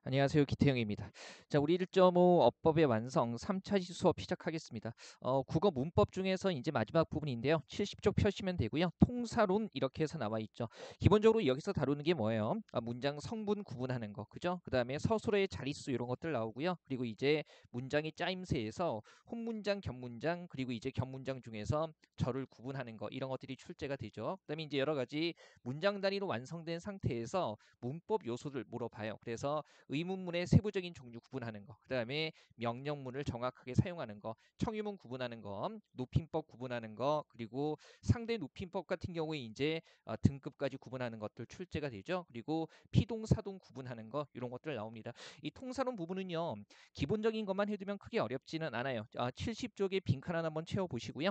안녕하세요. 기태형입니다. 자, 우리 1.5 어법의 완성 3차시 수업 시작하겠습니다. 국어 문법 중에서 이제 마지막 부분인데요. 70쪽 펴시면 되고요. 통사론 이렇게 해서 나와 있죠. 기본적으로 여기서 다루는 게 뭐예요? 문장 성분 구분하는 거, 그죠? 그 다음에 서술어의 자릿수 이런 것들 나오고요. 그리고 이제 문장의 짜임새에서 혼문장, 겹문장, 그리고 이제 겹문장 중에서 절을 구분하는 거 이런 것들이 출제가 되죠. 그 다음에 이제 여러 가지 문장 단위로 완성된 상태에서 문법 요소를 물어봐요. 그래서 의문문의 세부적인 종류 구분하는 거, 그 다음에 명령문을 정확하게 사용하는 거, 청유문 구분하는 거, 높임법 구분하는 거, 그리고 상대 높임법 같은 경우에 이제 등급까지 구분하는 것들 출제가 되죠. 그리고 피동사동 구분하는 거 이런 것들 나옵니다. 이 통사론 부분은요 기본적인 것만 해두면 크게 어렵지는 않아요. 70쪽의 빈칸 하나 한번 채워보시고요.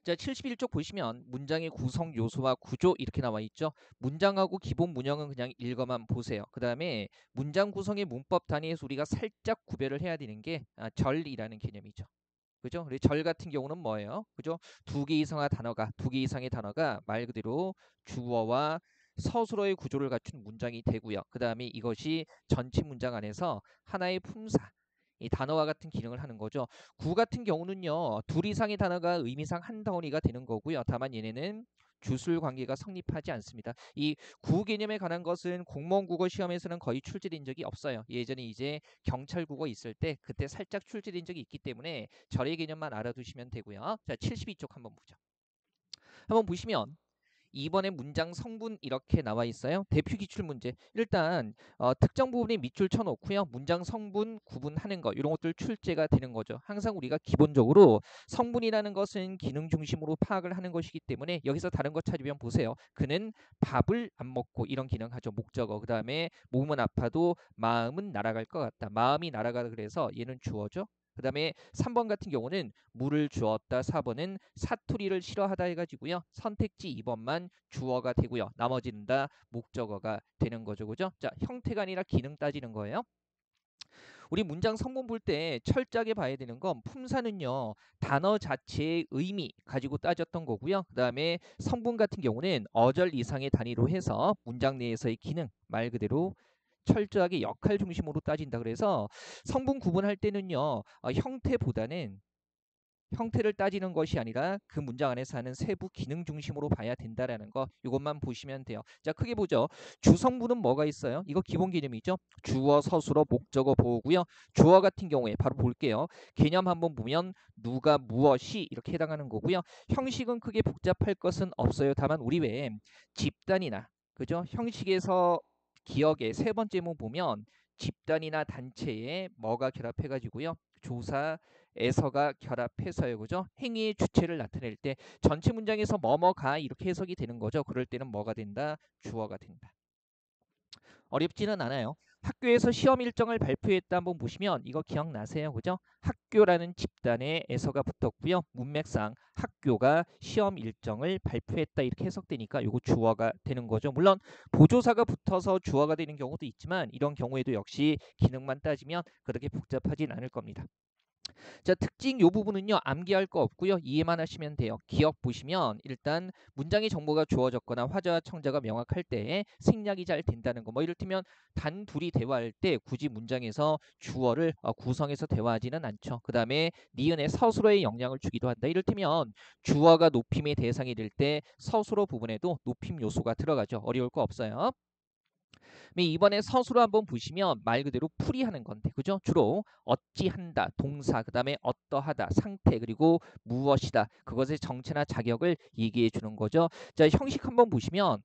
자, 71쪽 보시면 문장의 구성 요소와 구조 이렇게 나와 있죠. 문장하고 기본 문형은 그냥 읽어만 보세요. 그 다음에 문장 구성의 문법 단위에서 우리가 살짝 구별을 해야 되는 게 절이라는 개념이죠. 그죠? 그리고 절 같은 경우는 뭐예요? 그죠? 두 개 이상의 단어가 말 그대로 주어와 서술어의 구조를 갖춘 문장이 되고요. 그 다음에 이것이 전체 문장 안에서 하나의 품사, 이 단어와 같은 기능을 하는 거죠. 구 같은 경우는요, 둘 이상의 단어가 의미상 한 덩어리가 되는 거고요. 다만 얘네는 주술 관계가 성립하지 않습니다. 이 구 개념에 관한 것은 공무원 국어 시험에서는 거의 출제된 적이 없어요. 예전에 이제 경찰 국어 있을 때 그때 살짝 출제된 적이 있기 때문에 절의 개념만 알아두시면 되고요. 자, 72쪽 한번 보죠. 한번 보시면 2번에 문장 성분 이렇게 나와 있어요. 대표 기출 문제. 일단 특정 부분에 밑줄 쳐놓고요. 문장 성분 구분하는 거 이런 것들 출제가 되는 거죠. 항상 우리가 기본적으로 성분이라는 것은 기능 중심으로 파악을 하는 것이기 때문에 여기서 다른 거 찾으면 보세요. 그는 밥을 안 먹고 이런 기능 하죠. 목적어. 그 다음에 몸은 아파도 마음은 날아갈 것 같다. 마음이 날아가다 그래서 얘는 주어죠. 그 다음에 3번 같은 경우는 물을 주었다. 4번은 사투리를 싫어하다 해가지고요. 선택지 2번만 주어가 되고요. 나머지는 다 목적어가 되는 거죠. 그죠? 자, 형태가 아니라 기능 따지는 거예요. 우리 문장 성분 볼 때 철저하게 봐야 되는 건 품사는요. 단어 자체의 의미 가지고 따졌던 거고요. 그 다음에 성분 같은 경우는 어절 이상의 단위로 해서 문장 내에서의 기능 말 그대로 철저하게 역할 중심으로 따진다. 그래서 성분 구분할 때는요. 형태보다는 형태를 따지는 것이 아니라 그 문장 안에서 하는 세부 기능 중심으로 봐야 된다라는 거 이것만 보시면 돼요. 자, 크게 보죠. 주성분은 뭐가 있어요? 이거 기본 개념이죠. 주어, 서술어, 목적어, 보어고요. 주어 같은 경우에 바로 볼게요. 개념 한번 보면 누가, 무엇이 이렇게 해당하는 거고요. 형식은 크게 복잡할 것은 없어요. 다만 우리 외에 집단이나 그죠? 형식에서 기억의 세 번째 문 보면 집단이나 단체에 뭐가 결합해가지고요. 조사, 에서가 결합해서요. 그죠? 행위의 주체를 나타낼 때 전체 문장에서 뭐뭐가 이렇게 해석이 되는 거죠. 그럴 때는 뭐가 된다? 주어가 된다. 어렵지는 않아요. 학교에서 시험 일정을 발표했다 한번 보시면 이거 기억나세요? 그죠? 학교라는 집단에 에서가 붙었고요. 문맥상 학교가 시험 일정을 발표했다 이렇게 해석되니까 이거 주어가 되는 거죠. 물론 보조사가 붙어서 주어가 되는 경우도 있지만 이런 경우에도 역시 기능만 따지면 그렇게 복잡하진 않을 겁니다. 자, 특징 요 부분은요. 암기할 거 없고요. 이해만 하시면 돼요. 기억 보시면 일단 문장의 정보가 주어졌거나 화자와 청자가 명확할 때 생략이 잘 된다는 거. 뭐 이를테면 단 둘이 대화할 때 굳이 문장에서 주어를 구성해서 대화하지는 않죠. 그 다음에 니은의 서술어의 영향을 주기도 한다. 이를테면 주어가 높임의 대상이 될 때 서술어 부분에도 높임 요소가 들어가죠. 어려울 거 없어요. 이번에 서술어 한번 보시면 말 그대로 풀이하는 건데 그죠? 주로 어찌한다, 동사, 그 다음에 어떠하다, 상태, 그리고 무엇이다. 그것의 정체나 자격을 얘기해 주는 거죠. 자, 형식 한번 보시면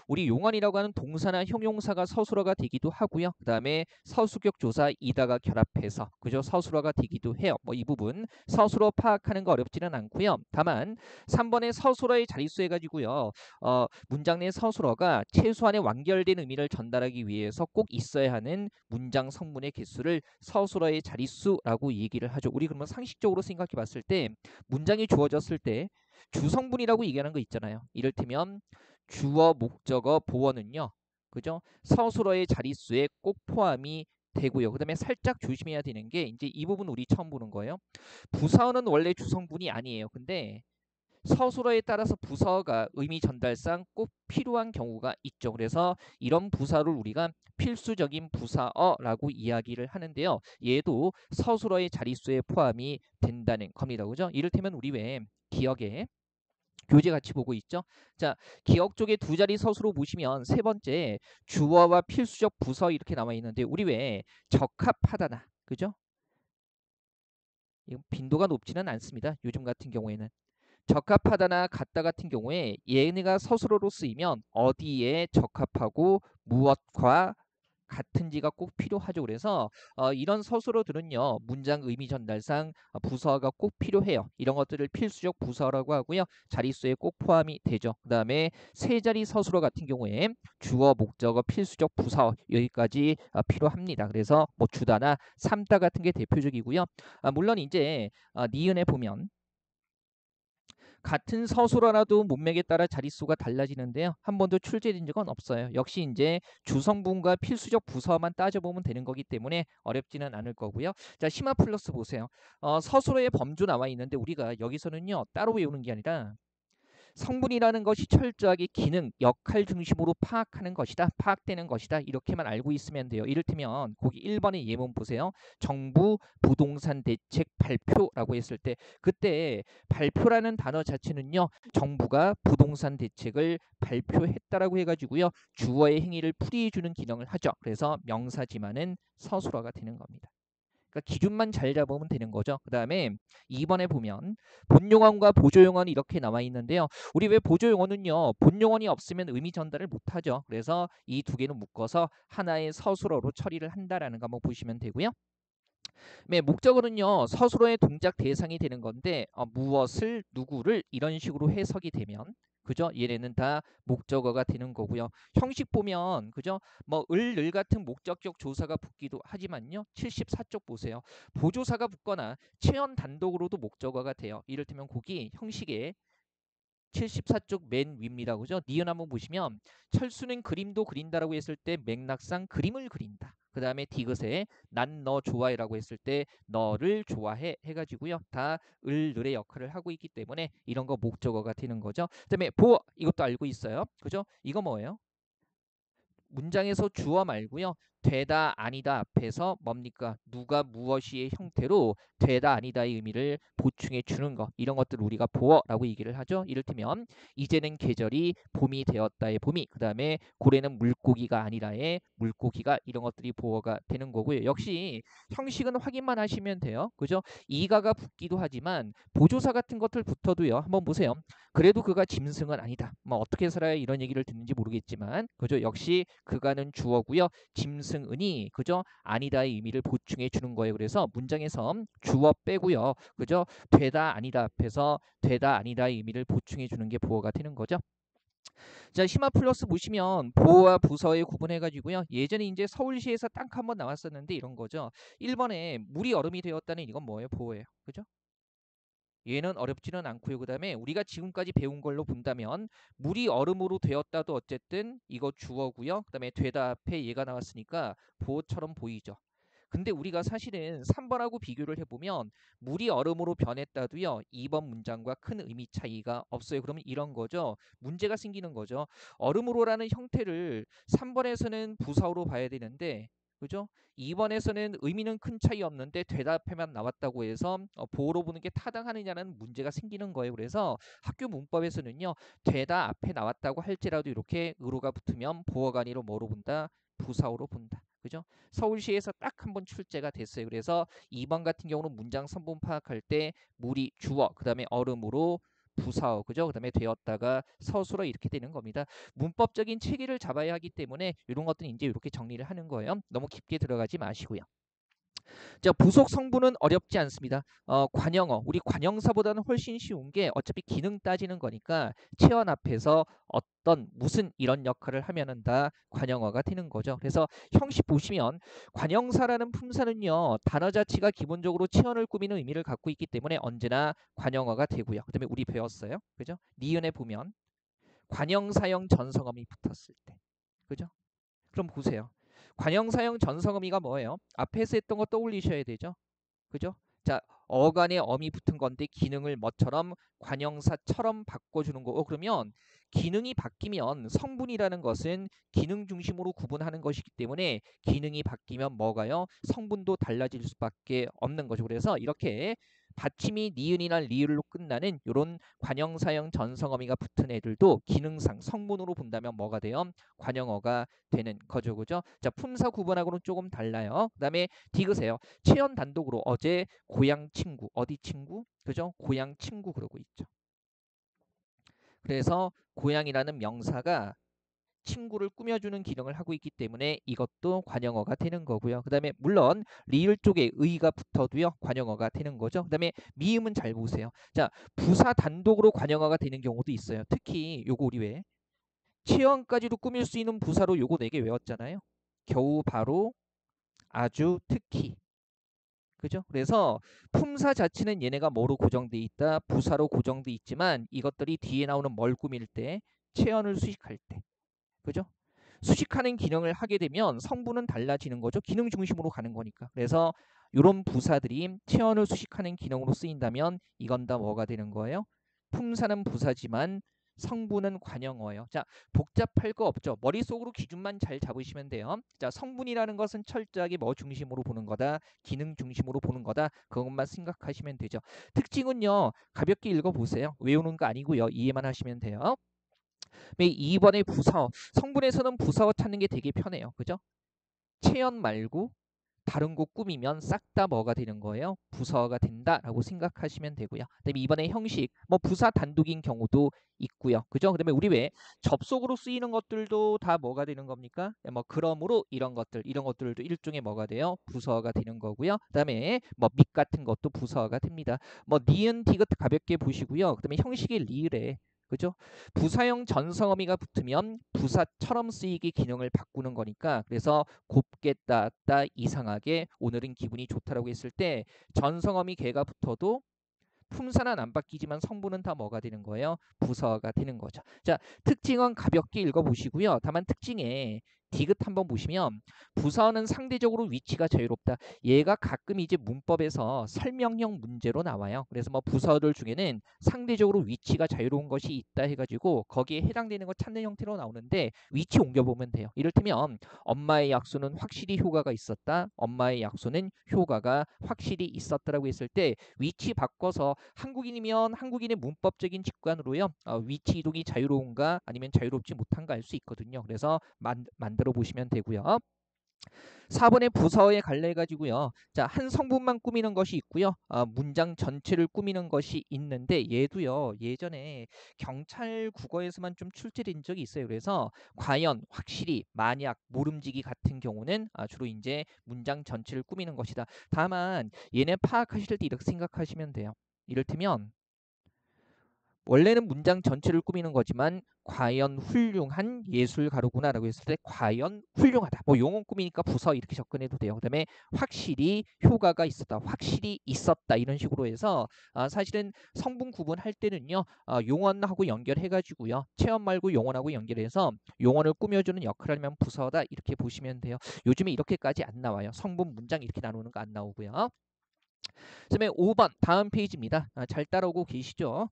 우리 용언이라고 하는 동사나 형용사가 서술어가 되기도 하고요. 그 다음에 서수격 조사 이다가 결합해서 그죠? 서술어가 되기도 해요. 뭐 이 부분 서술어 파악하는 거 어렵지는 않고요. 다만 3번의 서술어의 자릿수 해가지고요. 문장 내 서술어가 최소한의 완결된 의미를 전달하기 위해서 꼭 있어야 하는 문장 성분의 개수를 서술어의 자릿수라고 얘기를 하죠. 우리 그러면 상식적으로 생각해 봤을 때 문장이 주어졌을 때 주성분이라고 얘기하는 거 있잖아요. 이를테면 주어, 목적어, 보어는요. 그죠? 서술어의 자릿수에 꼭 포함이 되고요. 그 다음에 살짝 조심해야 되는 게 이제 이 부분 우리 처음 보는 거예요. 부사어는 원래 주성분이 아니에요. 근데 서술어에 따라서 부사어가 의미 전달상 꼭 필요한 경우가 있죠. 그래서 이런 부사를 우리가 필수적인 부사어라고 이야기를 하는데요. 얘도 서술어의 자릿수에 포함이 된다는 겁니다. 그죠? 이를테면 우리 왜 기억에 교재 같이 보고 있죠. 자, 기억 쪽에 두 자리 서술어 보시면 세 번째 주어와 필수적 부서 이렇게 나와 있는데 우리 왜 적합하다나 그죠? 이거 빈도가 높지는 않습니다. 요즘 같은 경우에는 적합하다나 같다 같은 경우에 얘네가 서술어로 쓰이면 어디에 적합하고 무엇과 같은지가 꼭 필요하죠. 그래서 이런 서술어들은요 문장 의미 전달상 부서가 꼭 필요해요. 이런 것들을 필수적 부서라고 하고요. 자릿수에 꼭 포함이 되죠. 그 다음에 세 자리 서술어 같은 경우에 주어, 목적어, 필수적 부서 여기까지 필요합니다. 그래서 뭐 주다나 삼다 같은 게 대표적이고요. 물론 이제 니은에 보면 같은 서술어라도 문맥에 따라 자릿수가 달라지는데요. 한 번도 출제된 적은 없어요. 역시 이제 주성분과 필수적 부서만 따져보면 되는 거기 때문에 어렵지는 않을 거고요. 자, 심화 플러스 보세요. 서술어의 범주 나와 있는데 우리가 여기서는요 따로 외우는 게 아니라 성분이라는 것이 철저하게 기능, 역할 중심으로 파악하는 것이다. 파악되는 것이다. 이렇게만 알고 있으면 돼요. 이를테면 거기 1번의 예문 보세요. 정부 부동산 대책 발표라고 했을 때 그때 발표라는 단어 자체는요. 정부가 부동산 대책을 발표했다라고 해가지고요. 주어의 행위를 풀이해주는 기능을 하죠. 그래서 명사지만은 서술어가 되는 겁니다. 그러니까 기준만 잘 잡으면 되는 거죠. 그 다음에 2번에 보면 본용언과 보조용언이 이렇게 나와 있는데요. 우리 왜 보조용언은요. 본용언이 없으면 의미 전달을 못하죠. 그래서 이 두 개는 묶어서 하나의 서술어로 처리를 한다라는 거 한번 보시면 되고요. 네, 목적어는요. 서술어의 동작 대상이 되는 건데 무엇을 누구를 이런 식으로 해석이 되면 그죠? 얘네는 다 목적어가 되는 거고요. 형식 보면 그죠? 뭐 을 같은 목적격 조사가 붙기도 하지만요. 74쪽 보세요. 보조사가 붙거나 체언 단독으로도 목적어가 돼요. 이를테면 거기 형식에 74쪽 맨 위입니다. 그죠? 니은 한번 보시면 철수는 그림도 그린다라고 했을 때 맥락상 그림을 그린다. 그 다음에 디귿에 난 너 좋아해라고 했을 때 너를 좋아해 해가지고요. 다 을의 역할을 하고 있기 때문에 이런 거 목적어가 되는 거죠. 그 다음에 보 이것도 알고 있어요. 그죠? 이거 뭐예요? 문장에서 주어 말고요. 되다 아니다 앞에서 뭡니까? 누가 무엇이의 형태로 되다 아니다의 의미를 보충해 주는 거. 이런 것들을 우리가 보어라고 얘기를 하죠. 이를테면 이제는 계절이 봄이 되었다의 봄이 그다음에 고래는 물고기가 아니라의 물고기가 이런 것들이 보어가 되는 거고요. 역시 형식은 확인만 하시면 돼요. 그죠? 이가가 붙기도 하지만 보조사 같은 것들 붙어도요. 한번 보세요. 그래도 그가 짐승은 아니다. 뭐 어떻게 살아야 이런 얘기를 듣는지 모르겠지만 그죠? 역시 그가는 주어고요. 짐승은이 그죠? 아니다의 의미를 보충해 주는 거예요. 그래서 문장에서 주어 빼고요. 그죠? 되다 아니다 앞에서 되다 아니다의 의미를 보충해 주는 게 보어가 되는 거죠. 자, 심화 플러스 보시면 보어와 부서에 구분해 가지고요. 예전에 이제 서울시에서 딱 한 번 나왔었는데 이런 거죠. 1번에 물이 얼음이 되었다는 이건 뭐예요? 보어예요. 그죠? 얘는 어렵지는 않고요. 그다음에 우리가 지금까지 배운 걸로 본다면 물이 얼음으로 되었다도 어쨌든 이거 주어고요. 그다음에 되다 앞에 얘가 나왔으니까 보어처럼 보이죠. 근데 우리가 사실은 3번하고 비교를 해보면 물이 얼음으로 변했다도요. 2번 문장과 큰 의미 차이가 없어요. 그러면 이런 거죠. 문제가 생기는 거죠. 얼음으로라는 형태를 3번에서는 부사어로 봐야 되는데 그죠? 2번에서는 의미는 큰 차이 없는데 대답에만 나왔다고 해서 보어로 보는 게 타당하느냐는 문제가 생기는 거예요. 그래서 학교 문법에서는요. 되다 앞에 나왔다고 할지라도 이렇게 의로가 붙으면 보어가 아니라 뭐로 본다? 부사어로 본다. 그죠? 서울시에서 딱 한 번 출제가 됐어요. 그래서 2번 같은 경우는 문장 선분 파악할 때 물이 주어, 그다음에 얼음으로 부사어, 그죠? 그다음에 되었다가 서술어 이렇게 되는 겁니다. 문법적인 체계를 잡아야 하기 때문에 이런 것들은 이제 이렇게 정리를 하는 거예요. 너무 깊게 들어가지 마시고요. 자, 부속 성분은 어렵지 않습니다. 관형어, 우리 관형사보다는 훨씬 쉬운 게 어차피 기능 따지는 거니까 체언 앞에서 어떤 무슨 이런 역할을 하면은 다 관형어가 되는 거죠. 그래서 형식 보시면 관형사라는 품사는요 단어 자체가 기본적으로 체언을 꾸미는 의미를 갖고 있기 때문에 언제나 관형어가 되고요. 그다음에 우리 배웠어요, 그죠? 니은에 보면 관형사형 전성어미 붙었을 때, 그죠? 그럼 보세요. 관형사형 전성어미가 뭐예요? 앞에서 했던 거 떠올리셔야 되죠. 그죠? 자, 어간에 엄이 붙은 건데 기능을 뭐처럼 관형사처럼 바꿔주는 거. 그러면 기능이 바뀌면 성분이라는 것은 기능 중심으로 구분하는 것이기 때문에 기능이 바뀌면 뭐가요? 성분도 달라질 수밖에 없는 거죠. 그래서 이렇게 받침이 니은이나 리을로 끝나는 이런 관형사형 전성어미가 붙은 애들도 기능상 성분으로 본다면 뭐가 돼요? 관형어가 되는 거죠. 그죠? 자, 품사 구분하고는 조금 달라요. 그다음에 디귿에요. 체연 단독으로 어제 고향 친구, 어디 친구? 그죠? 고향 친구 그러고 있죠. 그래서 고향이라는 명사가 친구를 꾸며주는 기능을 하고 있기 때문에 이것도 관형어가 되는 거고요. 그 다음에 물론 리을 쪽에 의가 붙어도요 관형어가 되는 거죠. 그 다음에 미음은 잘 보세요. 자, 부사 단독으로 관형어가 되는 경우도 있어요. 특히 요거 우리 왜 체형까지도 꾸밀 수 있는 부사로 요거 4개 외웠잖아요. 겨우, 바로, 아주, 특히. 그죠? 그래서 품사 자체는 얘네가 뭐로 고정돼 있다? 부사로 고정돼 있지만 이것들이 뒤에 나오는 뭘 꾸밀 때, 체언을 수식할 때. 그죠? 수식하는 기능을 하게 되면 성분은 달라지는 거죠. 기능 중심으로 가는 거니까. 그래서 이런 부사들이 체언을 수식하는 기능으로 쓰인다면 이건 다 뭐가 되는 거예요? 품사는 부사지만 성분은 관형어예요. 자, 복잡할 거 없죠. 머릿속으로 기준만 잘 잡으시면 돼요. 자, 성분이라는 것은 철저하게 뭐 중심으로 보는 거다? 기능 중심으로 보는 거다. 그것만 생각하시면 되죠. 특징은요. 가볍게 읽어보세요. 외우는 거 아니고요. 이해만 하시면 돼요. 2번의 부사어. 성분에서는 부사어 찾는 게 되게 편해요. 그죠? 체연 말고 다른 곳 꾸미면 싹 다 뭐가 되는 거예요? 부사어가 된다라고 생각하시면 되고요. 그다음에 이번에 형식, 뭐 부사 단독인 경우도 있고요. 그죠? 그다음에 우리 왜 접속으로 쓰이는 것들도 다 뭐가 되는 겁니까? 뭐 그러므로 이런 것들도 일종의 뭐가 돼요? 부사어가 되는 거고요. 그다음에 뭐 밑 같은 것도 부사어가 됩니다. 뭐 니은 디귿 가볍게 보시고요. 그다음에 형식의 리을에 그죠? 부사형 전성어미가 붙으면 부사처럼 쓰이기 기능을 바꾸는 거니까 그래서 곱게 따다 이상하게 오늘은 기분이 좋다라고 했을 때 전성어미 개가 붙어도 품사는 안 바뀌지만 성분은 다 뭐가 되는 거예요? 부사가 되는 거죠. 자, 특징은 가볍게 읽어보시고요. 다만 특징에 디귿 한번 보시면 부사어는 상대적으로 위치가 자유롭다. 얘가 가끔 이제 문법에서 설명형 문제로 나와요. 그래서 뭐 부사어들 중에는 상대적으로 위치가 자유로운 것이 있다 해가지고 거기에 해당되는 거 찾는 형태로 나오는데 위치 옮겨보면 돼요. 이를테면 엄마의 약수는 확실히 효과가 있었다. 엄마의 약수는 효과가 확실히 있었다라고 했을 때 위치 바꿔서 한국인이면 한국인의 문법적인 직관으로요. 위치 이동이 자유로운가 아니면 자유롭지 못한가 알 수 있거든요. 그래서 만들어 보시면 되고요. 4번의 부서에 갈래 가지고요. 자, 한 성분만 꾸미는 것이 있고요. 문장 전체를 꾸미는 것이 있는데 얘도요. 예전에 경찰 국어에서만 좀 출제된 적이 있어요. 그래서 과연, 확실히, 만약, 모름지기 같은 경우는 주로 이제 문장 전체를 꾸미는 것이다. 다만 얘네 파악하실 때 이렇게 생각하시면 돼요. 이를테면 원래는 문장 전체를 꾸미는 거지만 과연 훌륭한 예술가로구나라고 했을 때 과연 훌륭하다. 뭐 용언 꾸미니까 부서 이렇게 접근해도 돼요. 그다음에 확실히 효과가 있었다. 확실히 있었다. 이런 식으로 해서 사실은 성분 구분할 때는요. 용언하고 연결해 가지고요. 체험 말고 용언하고 연결해서 용언을 꾸며주는 역할을 하면 부서다. 이렇게 보시면 돼요. 요즘에 이렇게까지 안 나와요. 성분 문장 이렇게 나누는 거 안 나오고요. 그다음에 5번 다음 페이지입니다. 잘 따라오고 계시죠?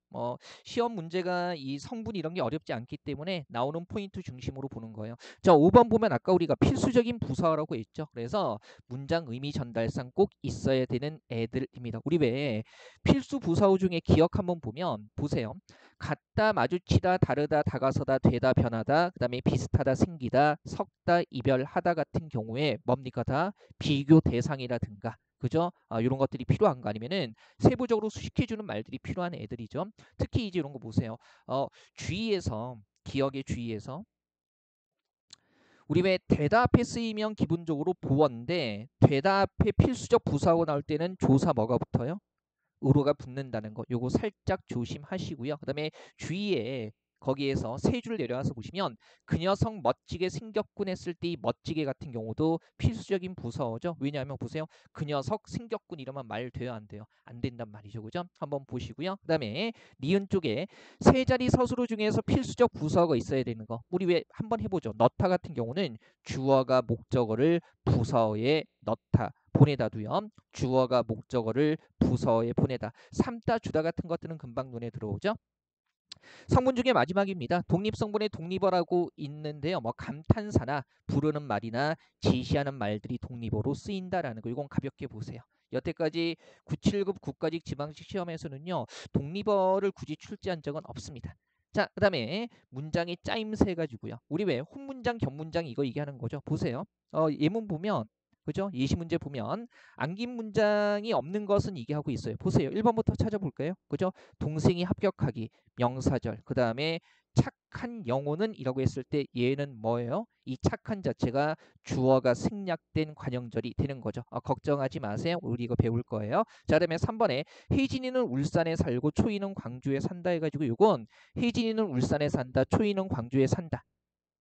시험 문제가 이 성분 이런 게 어렵지 않기 때문에 나오는 포인트 중심으로 보는 거예요. 자, 5번 보면 아까 우리가 필수적인 부사라고 했죠. 그래서 문장 의미 전달상 꼭 있어야 되는 애들입니다. 우리 왜 필수 부사어 중에 기억 한번 보면 보세요. 같다, 마주치다, 다르다, 다가서다, 되다, 변하다, 그 다음에 비슷하다, 생기다, 섞다, 이별하다 같은 경우에 뭡니까? 다 비교 대상이라든가 그죠? 이런 것들이 필요한 거 아니면은 세부적으로 수식해주는 말들이 필요한 애들이죠. 특히 이제 이런 거 보세요. 주의에서 기억의 주의에서 우리 왜 되다 앞에 쓰이면 기본적으로 보어인데 되다 앞에 필수적 부사가 나올 때는 조사 뭐가 붙어요? 으로가 붙는다는 거 요거 살짝 조심하시고요. 그 다음에 주위에 거기에서 세 줄 내려와서 보시면 그 녀석 멋지게 생겼군 했을 때 이 멋지게 같은 경우도 필수적인 부사어죠. 왜냐하면 보세요. 그 녀석 생겼군 이러면 말 돼요 안 돼요? 안 된단 말이죠. 그죠? 한번 보시고요. 그 다음에 니은 쪽에 세 자리 서술어 중에서 필수적 부사어가 있어야 되는 거. 우리 왜 한번 해보죠. 넣다 같은 경우는 주어가 목적어를 부사어에 넣다. 보내다도요. 주어가 목적어를 부서에 보내다. 삼다 주다 같은 것들은 금방 눈에 들어오죠. 성문 중에 마지막입니다. 독립성분의 독립어라고 있는데요. 뭐 감탄사나 부르는 말이나 지시하는 말들이 독립어로 쓰인다라는 거. 이건 가볍게 보세요. 여태까지 979 국가직 지방직 시험에서는요. 독립어를 굳이 출제한 적은 없습니다. 자, 그 다음에 문장의 짜임새 가지고요. 우리 왜 혼문장, 견문장 이거 얘기하는 거죠. 보세요. 예문 보면 그죠? 예시 문제 보면 안긴 문장이 없는 것은 이게 하고 있어요. 보세요. 1번부터 찾아볼까요? 그죠? 동생이 합격하기, 명사절. 그 다음에 착한 영혼은 이라고 했을 때 얘는 뭐예요? 이 착한 자체가 주어가 생략된 관형절이 되는 거죠. 걱정하지 마세요. 우리 이거 배울 거예요. 자, 그다음에 3번에 혜진이는 울산에 살고 초이는 광주에 산다 해가지고 이건 혜진이는 울산에 산다, 초이는 광주에 산다.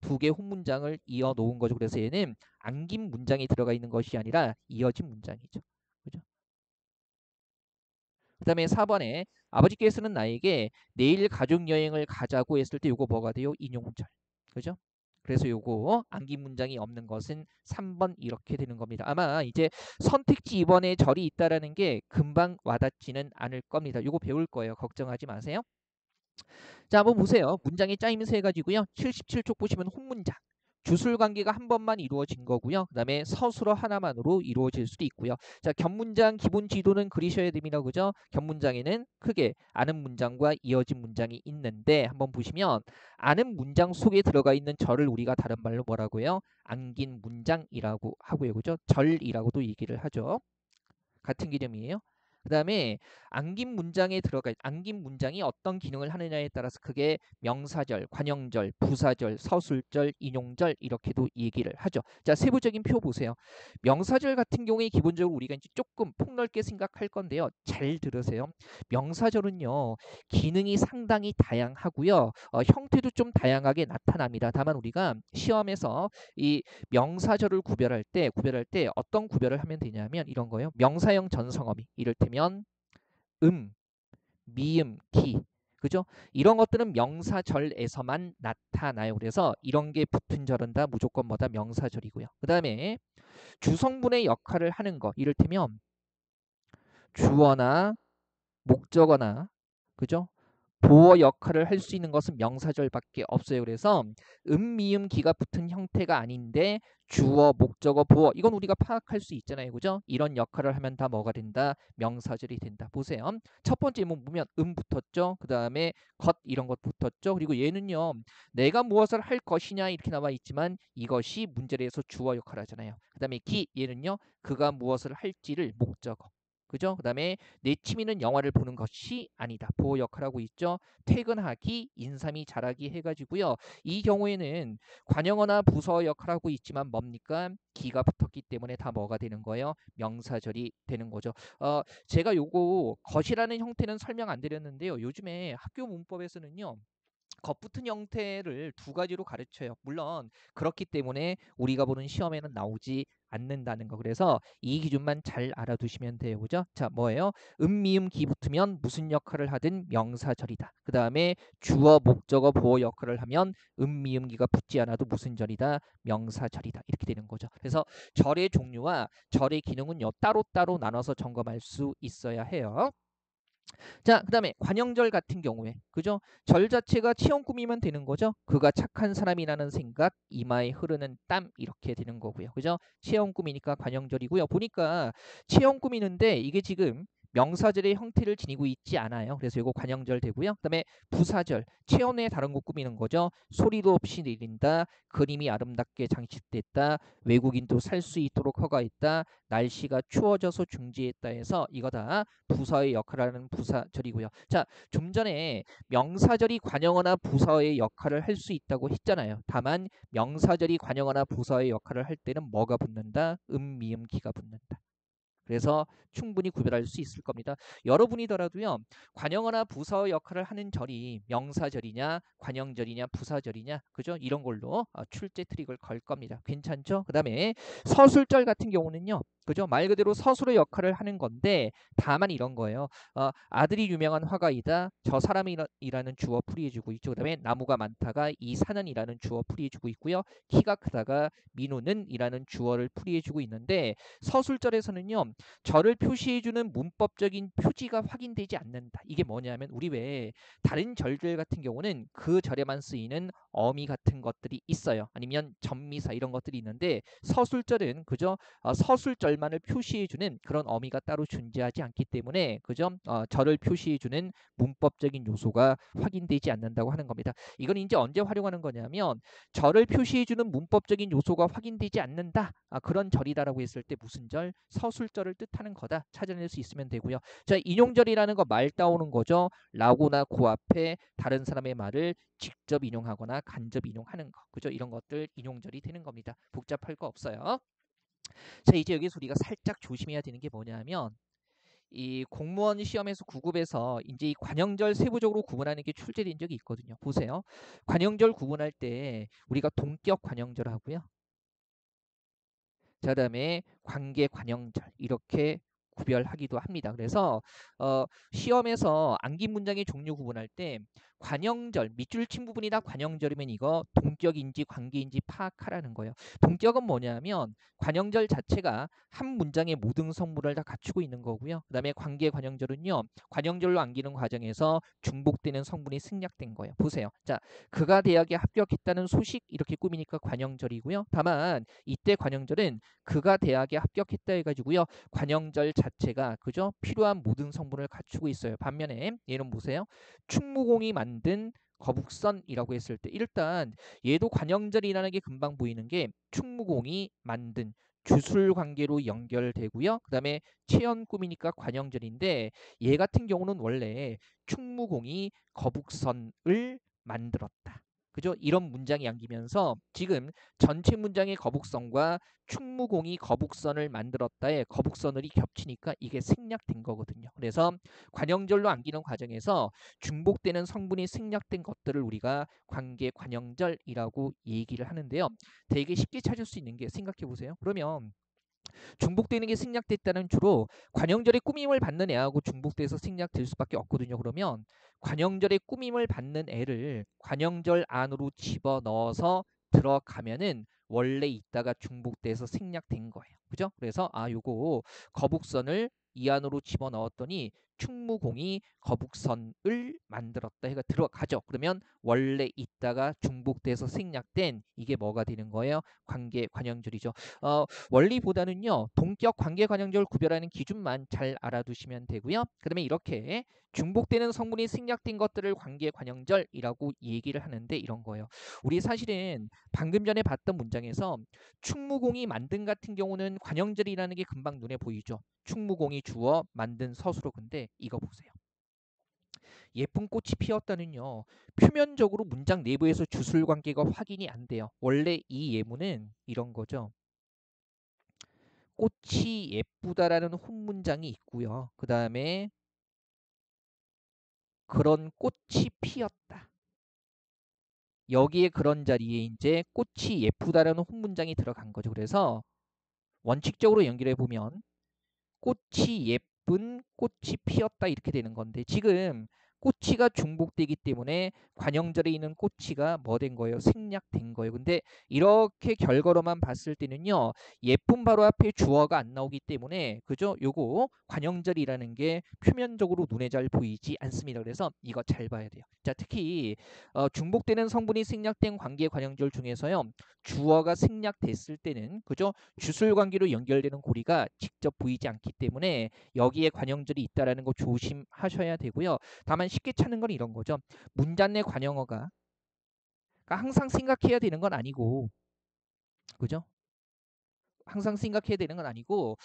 두 개 혼문장을 이어 놓은 거죠. 그래서 얘는 안긴 문장이 들어가 있는 것이 아니라 이어진 문장이죠. 그죠? 그 다음에 4번에 아버지께서는 나에게 내일 가족 여행을 가자고 했을 때 요거 뭐가 돼요? 인용절. 그죠? 그래서 요거 안긴 문장이 없는 것은 3번 이렇게 되는 겁니다. 아마 이제 선택지 2번에 절이 있다라는 게 금방 와닿지는 않을 겁니다. 요거 배울 거예요. 걱정하지 마세요. 자, 한번 보세요. 문장의 짜임새 해가지고요. 77쪽 보시면 혼문장. 주술 관계가 한 번만 이루어진 거고요. 그 다음에 서술어 하나만으로 이루어질 수도 있고요. 자, 견문장 기본 지도는 그리셔야 됩니다. 그죠? 견문장에는 크게 아는 문장과 이어진 문장이 있는데 한번 보시면 아는 문장 속에 들어가 있는 절을 우리가 다른 말로 뭐라고 해요? 안긴 문장이라고 하고요. 그죠? 절이라고도 얘기를 하죠. 같은 개념이에요. 그 다음에 안긴 문장이 어떤 기능을 하느냐에 따라서 그게 명사절, 관형절, 부사절, 서술절, 인용절 이렇게도 얘기를 하죠. 자, 세부적인 표 보세요. 명사절 같은 경우에 기본적으로 우리가 이제 조금 폭넓게 생각할 건데요. 잘 들으세요. 명사절은요, 기능이 상당히 다양하고요. 형태도 좀 다양하게 나타납니다. 다만 우리가 시험에서 이 명사절을 구별할 때 어떤 구별을 하면 되냐면 이런 거예요. 명사형 전성어미 이를테면 미음, 기 그죠? 이런 것들은 명사절에서만 나타나요. 그래서 이런 게 붙은 절은 다 무조건 뭐다 명사절이고요. 그 다음에 주성분의 역할을 하는 거 이를테면 주어나 목적어나 그죠? 보어 역할을 할 수 있는 것은 명사절밖에 없어요. 그래서 미음, 기가 붙은 형태가 아닌데 주어, 목적어, 보어 이건 우리가 파악할 수 있잖아요. 그죠? 이런 역할을 하면 다 뭐가 된다? 명사절이 된다. 보세요. 첫 번째 문 보면 붙었죠. 그 다음에 것 이런 것 붙었죠. 그리고 얘는요. 내가 무엇을 할 것이냐 이렇게 나와 있지만 이것이 문제에서 주어 역할을 하잖아요. 그 다음에 기 얘는요. 그가 무엇을 할지를 목적어. 그죠? 그 다음에 내 취미는 영화를 보는 것이 아니다. 보호 역할하고 있죠. 퇴근하기, 인삼이 자라기 해가지고요. 이 경우에는 관형어나 부서 역할하고 있지만 뭡니까? 기가 붙었기 때문에 다 뭐가 되는 거예요? 명사절이 되는 거죠. 제가 요거 것이라는 형태는 설명 안 드렸는데요. 요즘에 학교 문법에서는요. 겉붙은 형태를 두 가지로 가르쳐요. 물론 그렇기 때문에 우리가 보는 시험에는 나오지 않는다는 거. 그래서 이 기준만 잘 알아두시면 돼요. 그죠? 자, 뭐예요? 미음, 기 붙으면 무슨 역할을 하든 명사절이다. 그 다음에 주어, 목적어, 보어 역할을 하면 미음, 기가 붙지 않아도 무슨 절이다? 명사절이다. 이렇게 되는 거죠. 그래서 절의 종류와 절의 기능은요. 따로따로 나눠서 점검할 수 있어야 해요. 자, 그 다음에 관형절 같은 경우에 그죠? 절 자체가 치형꾸미면 되는 거죠. 그가 착한 사람이라는 생각, 이마에 흐르는 땀 이렇게 되는 거고요. 그죠? 치형꾸미니까 관형절이고요. 보니까 치형꾸미는데 이게 지금 명사절의 형태를 지니고 있지 않아요. 그래서 이거 관형절 되고요. 그다음에 부사절, 체온에 다른 거 꾸미는 거죠. 소리도 없이 내린다. 그림이 아름답게 장식됐다. 외국인도 살 수 있도록 허가했다. 날씨가 추워져서 중지했다 해서 이거 다 부사의 역할을 하는 부사절이고요. 자, 좀 전에 명사절이 관형어나 부사의 역할을 할 수 있다고 했잖아요. 다만 명사절이 관형어나 부사의 역할을 할 때는 뭐가 붙는다? 미음, 기가 붙는다. 그래서 충분히 구별할 수 있을 겁니다. 여러분이더라도요. 관형어나 부사 역할을 하는 절이 명사절이냐 관형절이냐 부사절이냐 그죠? 이런 걸로 출제 트릭을 걸 겁니다. 괜찮죠? 그 다음에 서술절 같은 경우는요. 그죠? 말 그대로 서술의 역할을 하는 건데 다만 이런 거예요. 아들이 유명한 화가이다. 저 사람이라는 주어 풀이해주고 있죠. 그다음에 나무가 많다가 이 산은이라는 주어 풀이해주고 있고요. 키가 크다가 민우는이라는 주어를 풀이해주고 있는데 서술절에서는요. 저를 표시해주는 문법적인 표지가 확인되지 않는다. 이게 뭐냐면 우리 왜 다른 절들 같은 경우는 그 절에만 쓰이는 어미 같은 것들이 있어요. 아니면 전미사 이런 것들이 있는데 서술절은 그죠? 서술절만을 표시해주는 그런 어미가 따로 존재하지 않기 때문에 그죠? 절을 표시해주는 문법적인 요소가 확인되지 않는다고 하는 겁니다. 이건 이제 언제 활용하는 거냐면 절을 표시해주는 문법적인 요소가 확인되지 않는다. 그런 절이다라고 했을 때 무슨 절? 서술절을 뜻하는 거다. 찾아낼 수 있으면 되고요. 자, 인용절이라는 거 말 따오는 거죠. 라고나 그 앞에 다른 사람의 말을 직접 인용하거나 간접 인용하는 거. 그죠? 이런 것들 인용절이 되는 겁니다. 복잡할 거 없어요. 자, 이제 여기서 우리가 살짝 조심해야 되는 게 뭐냐면 이 공무원 시험에서 9급에서 이제 이 관형절 세부적으로 구분하는 게 출제된 적이 있거든요. 보세요. 관형절 구분할 때 우리가 동격 관형절 하고요. 자, 그다음에 관계 관형절 이렇게 구별하기도 합니다. 그래서 시험에서 암기 문장의 종류 구분할 때 관형절, 밑줄 친 부분이 다 관형절이면 이거 동격인지 관계인지 파악하라는 거예요. 동격은 뭐냐면 관형절 자체가 한 문장의 모든 성분을 다 갖추고 있는 거고요. 그다음에 관계 관형절은요. 관형절로 암기는 과정에서 중복되는 성분이 생략된 거예요. 보세요. 자, 그가 대학에 합격했다는 소식 이렇게 꾸미니까 관형절이고요. 다만 이때 관형절은 그가 대학에 합격했다 해가지고요. 관형절 자체가 그죠? 필요한 모든 성분을 갖추고 있어요. 반면에 얘는 보세요. 충무공이 만든 거북선이라고 했을 때 일단 얘도 관형절이라는 게 금방 보이는 게 충무공이 만든 주술 관계로 연결되고요. 그다음에 체연 꿈이니까 관형절인데 얘 같은 경우는 원래 충무공이 거북선을 만들었다. 그죠? 이런 문장이 안기면서 지금 전체 문장의 거북선과 충무공이 거북선을 만들었다에 거북선을이 겹치니까 이게 생략된 거거든요. 그래서 관형절로 암기는 과정에서 중복되는 성분이 생략된 것들을 우리가 관계 관형절이라고 얘기를 하는데요. 되게 쉽게 찾을 수 있는 게 생각해 보세요. 그러면 중복되는 게 생략됐다는 주로 관형절의 꾸밈을 받는 애하고 중복돼서 생략될 수밖에 없거든요. 그러면 관형절의 꾸밈을 받는 애를 관형절 안으로 집어넣어서 들어가면은 원래 있다가 중복돼서 생략된 거예요. 그죠? 그래서 요거 거북선을 이 안으로 집어넣었더니 충무공이 거북선을 만들었다 해가 들어가죠. 그러면 원래 있다가 중복돼서 생략된 이게 뭐가 되는 거예요? 관계 관형절이죠. 원리보다는요. 동격 관계 관형절 구별하는 기준만 잘 알아두시면 되고요. 그다음에 이렇게 중복되는 성분이 생략된 것들을 관계 관형절이라고 얘기를 하는데 이런 거예요. 우리 사실은 방금 전에 봤던 문장에서 충무공이 만든 같은 경우는 관형절이라는 게 금방 눈에 보이죠. 충무공이 주어 만든 서술어. 근데 이거 보세요. 예쁜 꽃이 피었다는요. 표면적으로 문장 내부에서 주술 관계가 확인이 안 돼요. 원래 이 예문은 이런 거죠. 꽃이 예쁘다라는 혼문장이 있고요. 그 다음에 그런 꽃이 피었다. 여기에 그런 자리에 이제 꽃이 예쁘다라는 혼문장이 들어간 거죠. 그래서 원칙적으로 연결해 보면 꽃이 예쁜 꽃이 피었다 이렇게 되는 건데 지금 꼬치가 중복되기 때문에 관형절에 있는 꼬치가 뭐 된 거예요? 생략된 거예요. 근데 이렇게 결과로만 봤을 때는요. 예쁜 바로 앞에 주어가 안 나오기 때문에 그죠? 요거 관형절이라는 게 표면적으로 눈에 잘 보이지 않습니다. 그래서 이거 잘 봐야 돼요. 자, 특히 중복되는 성분이 생략된 관계 관형절 중에서요. 주어가 생략됐을 때는 그죠? 주술 관계로 연결되는 고리가 직접 보이지 않기 때문에 여기에 관형절이 있다라는 거 조심하셔야 되고요. 다만 쉽게 찾는 건 이런 거죠. 문장 내 관형어가 그러니까 항상 생각해야 되는 건 아니고 그죠? 항상 생각해야 되는 건 아니고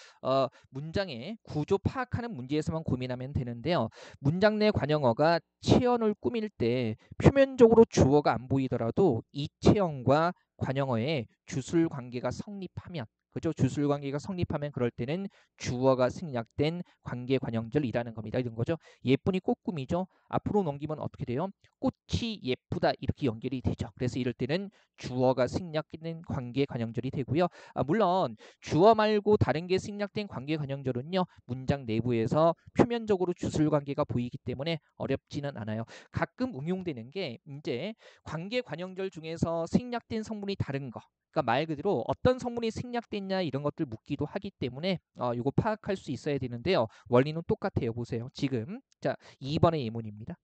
문장의 구조 파악하는 문제에서만 고민하면 되는데요. 문장 내 관형어가 체언을 꾸밀 때 표면적으로 주어가 안 보이더라도 이 체언과 관용어에 주술 관계가 성립하면, 그죠? 주술 관계가 성립하면 그럴 때는 주어가 생략된 관계 관형절이라는 겁니다. 이런 거죠. 예쁜이 꽃꿈이죠. 앞으로 넘기면 어떻게 돼요? 꽃이 예쁘다 이렇게 연결이 되죠. 그래서 이럴 때는 주어가 생략된 관계 관형절이 되고요. 물론 주어 말고 다른 게 생략된 관계 관형절은요, 문장 내부에서 표면적으로 주술 관계가 보이기 때문에 어렵지는 않아요. 가끔 응용되는 게 이제 관계 관형절 중에서 생략된 성분이 다른 거, 그러니까 말 그대로 어떤 성분이 생략됐냐 이런 것들 묻기도 하기 때문에 이거 파악할 수 있어야 되는데요. 원리는 똑같아요. 보세요. 지금 자 2번의 예문입니다.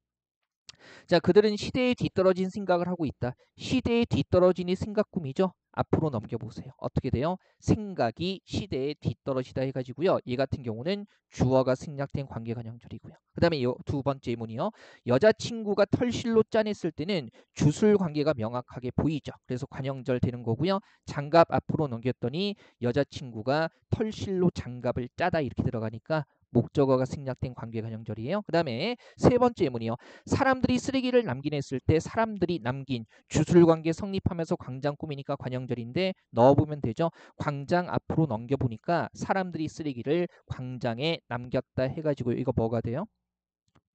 자, 그들은 시대에 뒤떨어진 생각을 하고 있다. 시대에 뒤떨어진이 생각꿈이죠. 앞으로 넘겨보세요. 어떻게 돼요? 생각이 시대에 뒤떨어지다 해가지고요. 얘 같은 경우는 주어가 생략된 관계관형절이고요. 그 다음에 두 번째 예문이요. 여자친구가 털실로 짜냈을 때는 주술 관계가 명확하게 보이죠. 그래서 관형절 되는 거고요. 장갑 앞으로 넘겼더니 여자친구가 털실로 장갑을 짜다 이렇게 들어가니까 목적어가 생략된 관계관형절이에요. 그 다음에 세 번째 예문이요. 사람들이 쓰레기를 남긴 했을 때 사람들이 남긴 주술관계 성립하면서 광장 꾸미니까 관형절인데 넣어보면 되죠. 광장 앞으로 넘겨보니까 사람들이 쓰레기를 광장에 남겼다 해가지고 이거 뭐가 돼요?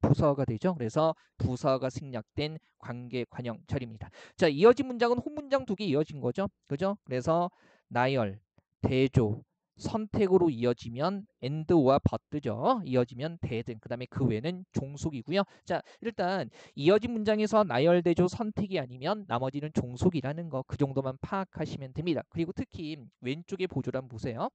부사가 되죠. 그래서 부사가 생략된 관계 관형절입니다. 자, 이어진 문장은 홈문장 두 개 이어진 거죠. 그죠? 그래서 나열, 대조, 선택으로 이어지면 and와 but죠. 이어지면 대등. 그 다음에 그 외에는 종속이고요. 자, 일단 이어진 문장에서 나열, 대조, 선택이 아니면 나머지는 종속이라는 거 그 정도만 파악하시면 됩니다. 그리고 특히 왼쪽에 보조란 보세요.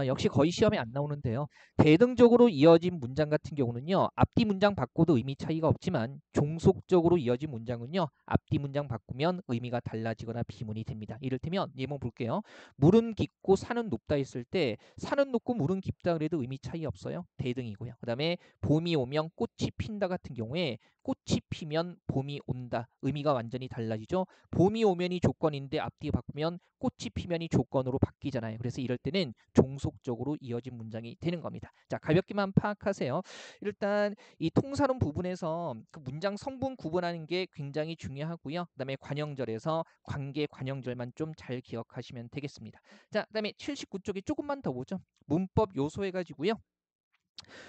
역시 거의 시험에 안 나오는데요. 대등적으로 이어진 문장 같은 경우는요. 앞뒤 문장 바꿔도 의미 차이가 없지만 종속적으로 이어진 문장은요. 앞뒤 문장 바꾸면 의미가 달라지거나 비문이 됩니다. 이를테면 예문 볼게요. 물은 깊고 산은 높다 했을 때 산은 높고 물은 깊다 그래도 의미 차이 없어요. 대등이고요. 그 다음에 봄이 오면 꽃이 핀다 같은 경우에 꽃이 피면 봄이 온다. 의미가 완전히 달라지죠. 봄이 오면이 조건인데 앞뒤 바꾸면 꽃이 피면이 조건으로 바뀌잖아요. 그래서 이럴 때는 종속적으로 이어진 문장이 되는 겁니다. 자, 가볍게만 파악하세요. 일단 이 통사론 부분에서 그 문장 성분 구분하는 게 굉장히 중요하고요. 그다음에 관형절에서 관계 관형절만 좀 잘 기억하시면 되겠습니다. 자, 그다음에 79쪽에 조금만 더 보죠. 문법 요소 해가지고요.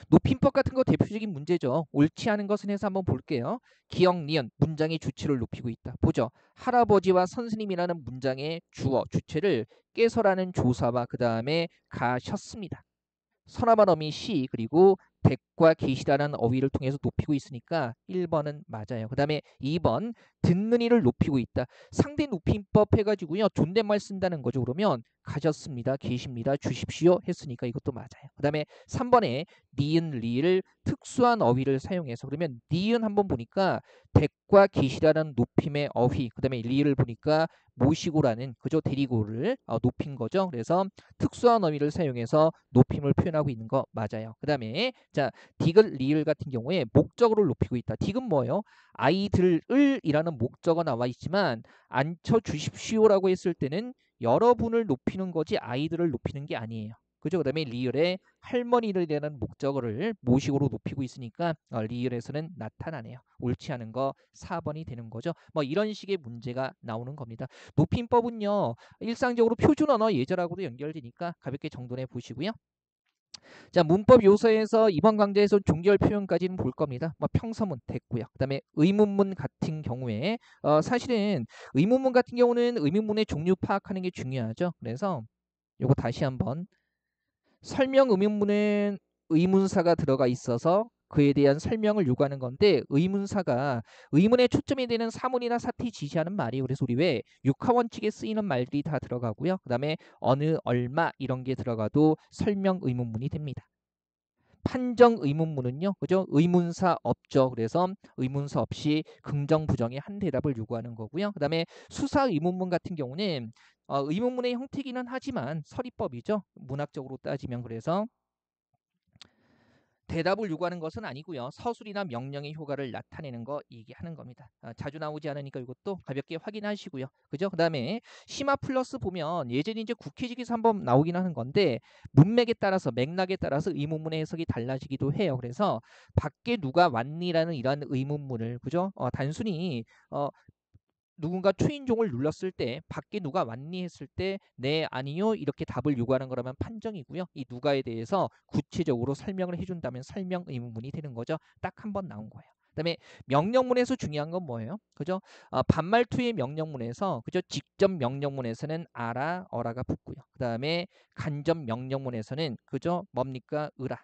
높임법 같은 거 대표적인 문제죠. 옳지 않은 것은 해서 한번 볼게요. 기역, 니은, 문장의 주체를 높이고 있다. 보죠. 할아버지와 선생님이라는 문장의 주어, 주체를 깨서라는 조사와 그 다음에 가셨습니다. 서나만 어미 시 그리고 댁과 계시다라는 어휘를 통해서 높이고 있으니까 1번은 맞아요. 그 다음에 2번 듣는 이를 높이고 있다. 상대 높임법 해가지고요. 존댓말 쓴다는 거죠. 그러면 가졌습니다. 계십니다. 주십시오 했으니까 이것도 맞아요. 그 다음에 3번에 니은 리을 특수한 어휘를 사용해서 그러면 니은 한번 보니까 댁과 계시다라는 높임의 어휘 그 다음에 리을 보니까 모시고라는 그죠 데리고를 높인 거죠. 그래서 특수한 어휘를 사용해서 높임을 표현하고 있는 거 맞아요. 그 다음에 자 디귿 리을 같은 경우에 목적어를 높이고 있다. 디귿 뭐예요? 아이들을 이라는 목적어 나와 있지만 앉혀주십시오라고 했을 때는 여러분을 높이는 거지 아이들을 높이는 게 아니에요. 그죠? 그 다음에 리을에 할머니를 대한 목적어를 모식으로 높이고 있으니까 리을에서는 나타나네요. 옳지 않은 거 4번이 되는 거죠. 뭐 이런 식의 문제가 나오는 겁니다. 높임법은요. 일상적으로 표준 언어 예절하고도 연결되니까 가볍게 정돈해 보시고요. 자, 문법 요소에서 이번 강좌에서 종결 표현까지는 볼 겁니다. 뭐 평서문 됐고요. 그다음에 의문문 같은 경우에 사실은 의문문 같은 경우는 의문문의 종류 파악하는 게 중요하죠. 그래서 요거 다시 한번 설명 의문문은 의문사가 들어가 있어서 그에 대한 설명을 요구하는 건데 의문사가 의문에 초점이 되는 사문이나 사태 지시하는 말이에요. 그래서 우리 왜 육하원칙에 쓰이는 말들이 다 들어가고요. 그 다음에 어느 얼마 이런 게 들어가도 설명 의문문이 됩니다. 판정 의문문은요. 그죠? 의문사 없죠. 그래서 의문사 없이 긍정 부정의 한 대답을 요구하는 거고요. 그 다음에 수사 의문문 같은 경우는 의문문의 형태기는 하지만 서리법이죠. 문학적으로 따지면 그래서 대답을 요구하는 것은 아니고요. 서술이나 명령의 효과를 나타내는 거 얘기하는 겁니다. 자주 나오지 않으니까 이것도 가볍게 확인하시고요. 그죠? 그 다음에 심화 플러스 보면 예전에 이제 국회직에서 한번 나오긴 하는 건데 문맥에 따라서 맥락에 따라서 의문문의 해석이 달라지기도 해요. 그래서 밖에 누가 왔니라는 이러한 의문문을 그죠? 단순히 누군가 초인종을 눌렀을 때 밖에 누가 왔니 했을 때 네, 아니요 이렇게 답을 요구하는 거라면 판정이고요. 이 누가에 대해서 구체적으로 설명을 해준다면 설명 의문문이 되는 거죠. 딱 한 번 나온 거예요. 그다음에 명령문에서 중요한 건 뭐예요? 그죠? 반말투의 명령문에서 그죠? 직접 명령문에서는 아라, 어라가 붙고요. 그다음에 간접 명령문에서는 그죠? 뭡니까? 으라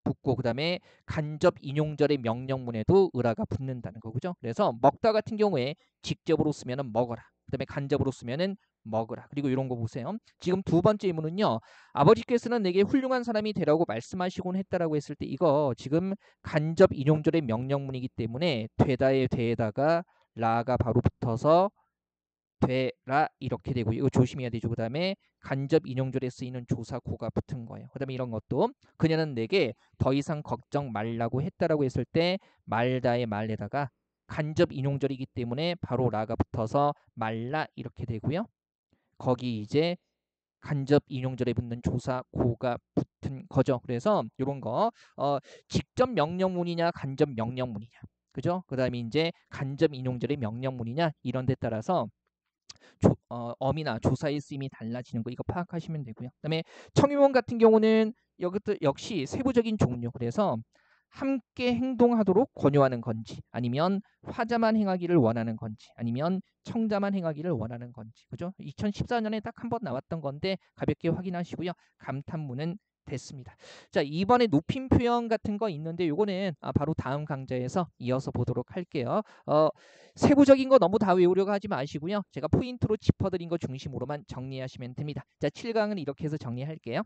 붙고 그다음에 간접 인용절의 명령문에도 으라가 붙는다는 거죠. 그래서 먹다 같은 경우에 직접으로 쓰면은 먹어라. 그다음에 간접으로 쓰면은 먹으라. 그리고 이런 거 보세요. 지금 두 번째 의문은요. 아버지께서는 내게 훌륭한 사람이 되라고 말씀하시곤 했다라고 했을 때 이거 지금 간접 인용절의 명령문이기 때문에 되다의 되에다가 라가 바로 붙어서 되라 이렇게 되고 이거 조심해야 되죠. 그 다음에 간접 인용절에 쓰이는 조사 고가 붙은 거예요. 그 다음에 이런 것도 그녀는 내게 더 이상 걱정 말라고 했다라고 했을 때 말다의 말에다가 간접 인용절이기 때문에 바로 라가 붙어서 말라 이렇게 되고요. 거기 이제 간접 인용절에 붙는 조사 고가 붙은 거죠. 그래서 이런 거 직접 명령문이냐 간접 명령문이냐 그죠? 그 다음에 이제 간접 인용절의 명령문이냐 이런 데 따라서 어미나 조사의 쓰임이 달라지는 거 이거 파악하시면 되고요. 그다음에 청유문 같은 경우는 이것도 역시 세부적인 종류. 그래서 함께 행동하도록 권유하는 건지 아니면 화자만 행하기를 원하는 건지 아니면 청자만 행하기를 원하는 건지 그죠? 2014년에 딱 한 번 나왔던 건데 가볍게 확인하시고요. 감탄문은 됐습니다. 자 이번에 높임 표현 같은 거 있는데 요거는 바로 다음 강좌에서 이어서 보도록 할게요. 세부적인 거 너무 다 외우려고 하지 마시고요. 제가 포인트로 짚어드린 거 중심으로만 정리하시면 됩니다. 자 7강은 이렇게 해서 정리할게요.